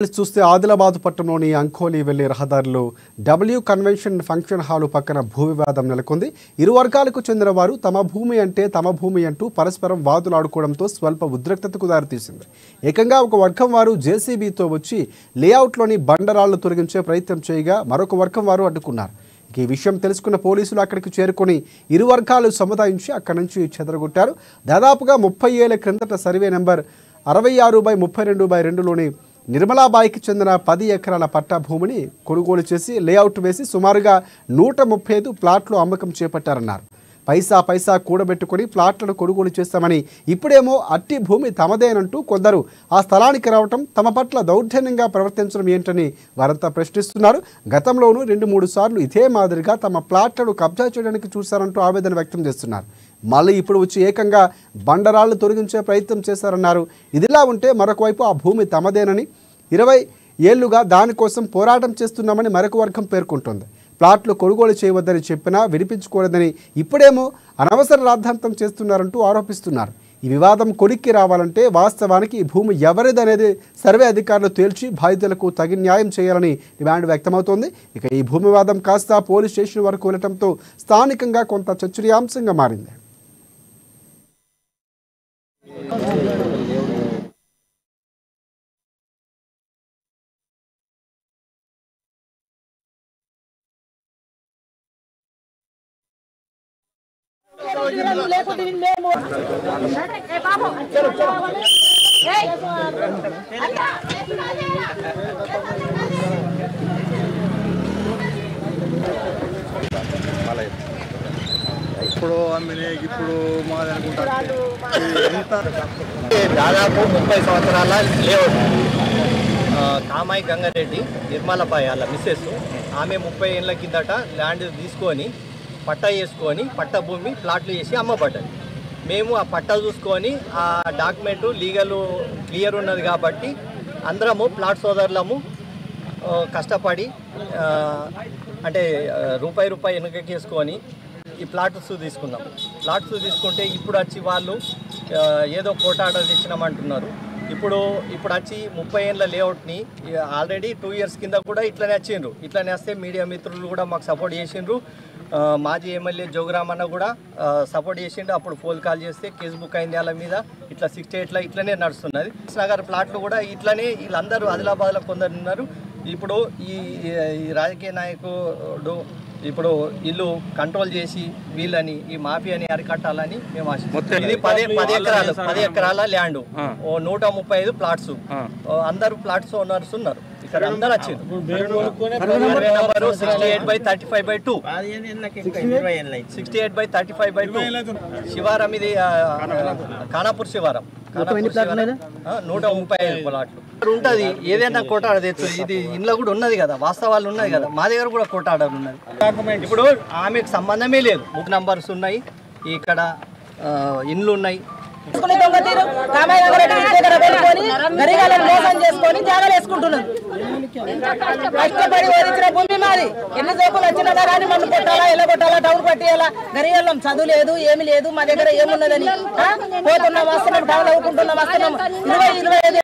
చూస్తే ఆదిలాబాద్ పట్టణంలోని అంకోలి వెళ్లే రహదారిలో డబ్ల్యూ కన్వెన్షన్ ఫంక్షన్ హాల్ పక్కన భూ వివాదం నెలకొంది. ఇరు వర్గాలకు చెందిన వారు తమ భూమి అంటూ పరస్పరం వాదులాడుకోవడంతో స్వల్ప ఉద్రిక్తతకు దారితీసింది. ఏకంగా ఒక వర్గం వారు జేసీబీతో వచ్చి లేఅవుట్లోని బండరాళ్లు తొలగించే ప్రయత్నం చేయగా మరొక వర్గం వారు అడ్డుకున్నారు. ఈ విషయం తెలుసుకున్న పోలీసులు అక్కడికి చేరుకొని ఇరు వర్గాలు సముదాయించి అక్కడి నుంచి చెదరగొట్టారు. దాదాపుగా 30 ఏళ్ల క్రిందట సర్వే నెంబర్ 66/32/2లోని నిర్మలాబాయికి చెందిన 10 ఎకరాల పట్టా భూమిని కొనుగోలు చేసి లేఅవుట్ వేసి సుమారుగా 135 ప్లాట్లు అమ్మకం చేపట్టారన్నారు. పైసా కూడబెట్టుకుని ప్లాట్లను కొనుగోలు చేస్తామని ఇప్పుడేమో అట్టి భూమి తమదేనంటూ కొందరు ఆ స్థలానికి రావటం, తమ పట్ల దౌర్జన్యంగా ప్రవర్తించడం ఏంటని వారంతా ప్రశ్నిస్తున్నారు. గతంలోనూ 2-3 సార్లు ఇదే మాదిరిగా తమ ప్లాట్లను కబ్జా చేయడానికి చూశారంటూ ఆవేదన వ్యక్తం చేస్తున్నారు. మళ్ళీ ఇప్పుడు వచ్చి ఏకంగా బండరాళ్లు తొలగించే ప్రయత్నం చేశారన్నారు. ఇదిలా ఉంటే మరొక వైపు ఆ భూమి తమదేనని 20 ఏళ్లుగా దానికోసం పోరాటం చేస్తున్నామని మరొక వర్గం పేర్కొంటోంది. ప్లాట్లు కొనుగోలు చేయవద్దని చెప్పినా వినిపించుకోలేదని ఇప్పుడేమో అనవసర రాద్ధాంతం చేస్తున్నారంటూ ఆరోపిస్తున్నారు. ఈ వివాదం కొలిక్కి రావాలంటే వాస్తవానికి ఈ భూమి ఎవరిదనేది సర్వే అధికారులు తేల్చి బాధితులకు తగిన న్యాయం చేయాలని డిమాండ్ వ్యక్తమవుతోంది. ఇక ఈ భూమి వివాదం కాస్త పోలీస్ స్టేషన్ వరకు వెళ్లడంతో స్థానికంగా కొంత చర్చనీయాంశంగా మారింది. దాదాపు 30 సంవత్సరాల లేఅవుట్ కామాయి గంగారెడ్డి నిర్మలబాయి వాళ్ళ మిస్సెస్. ఆమె 30 ఏళ్ళ కిందట ల్యాండ్ తీసుకొని పట్టా వేసుకొని పట్టా భూమి ప్లాట్లు వేసి అమ్మబడ్డది. మేము ఆ పట్టా చూసుకొని ఆ డాక్యుమెంట్ లీగల్ క్లియర్ ఉన్నది కాబట్టి అందరము ప్లాట్ సోదరులము కష్టపడి అంటే రూపాయి వెనుకకేసుకొని ఈ ప్లాట్స్ తీసుకున్నాం. ప్లాట్స్ తీసుకుంటే ఇప్పుడు వచ్చి వాళ్ళు ఏదో కోట ఆర్డర్ తెచ్చినామంటున్నారు. ఇప్పుడు వచ్చి 30 ఏళ్ళ లేఅవుట్ని ఆల్రెడీ 2 ఇయర్స్ కింద కూడా ఇట్లనే వచ్చిండ్రు. ఇట్లనే వస్తే మీడియా మిత్రులు కూడా మాకు సపోర్ట్ చేసిండ్రు. మాజీ ఎమ్మెల్యే జోగురామన్న కూడా సపోర్ట్ చేసిండు. అప్పుడు ఫోన్ కాల్ చేస్తే కేసు బుక్ అయింది వాళ్ళ మీద. ఇట్లా 68 ఇట్లనే నడుస్తున్నది. నగర్ ప్లాట్లు కూడా ఇట్లనే వీళ్ళందరూ ఆదిలాబాద్లో కొందరు ఉన్నారు. ఇప్పుడు ఈ రాజకీయ నాయకుడు ఇప్పుడు ఇల్లు కంట్రోల్ చేసి వీళ్ళని ఈ మాఫియాని అరికట్టాలని మేము ఆశిస్తున్నాం. ఇది 10 ఎకరాల ల్యాండ్, 135 ప్లాట్స్, అందరూ ప్లాట్స్ ఓనర్స్ ఉన్నారు. ఇక్కడ అందరు వచ్చింది. Survey number 68/35/2, 68/35/2 శివారం. ఇది ఖానాపూర్ శివారం. 135 ప్లాట్లు ఉంటుంది. ఏదైనా కోట ఆర్డర్ తెచ్చు. ఇది ఇంట్లో కూడా ఉన్నది కదా, వాస్తవాలు ఉన్నది కదా, మా దగ్గర కూడా కోట ఆర్డర్ ఉన్నది. ఇప్పుడు ఆమెకు సంబంధమే లేదు. బుక్ నంబర్స్ ఉన్నాయి, ఇక్కడ ఇండ్లు ఉన్నాయి. కష్టపడి ఓడించిన భూమి మాది. ఎన్ని సేపులు వచ్చినా కానీ మనం కొట్టాలా, ఎలా కొట్టాలా, టౌన్ పట్టేయాలా. గరిగల్లం చదువు లేదు, ఏమి లేదు, మా దగ్గర ఏమున్నదని పోతున్నాం, వస్తున్నాం, టౌన్ అవుకుంటున్నాం, వస్తున్నాం. 20-25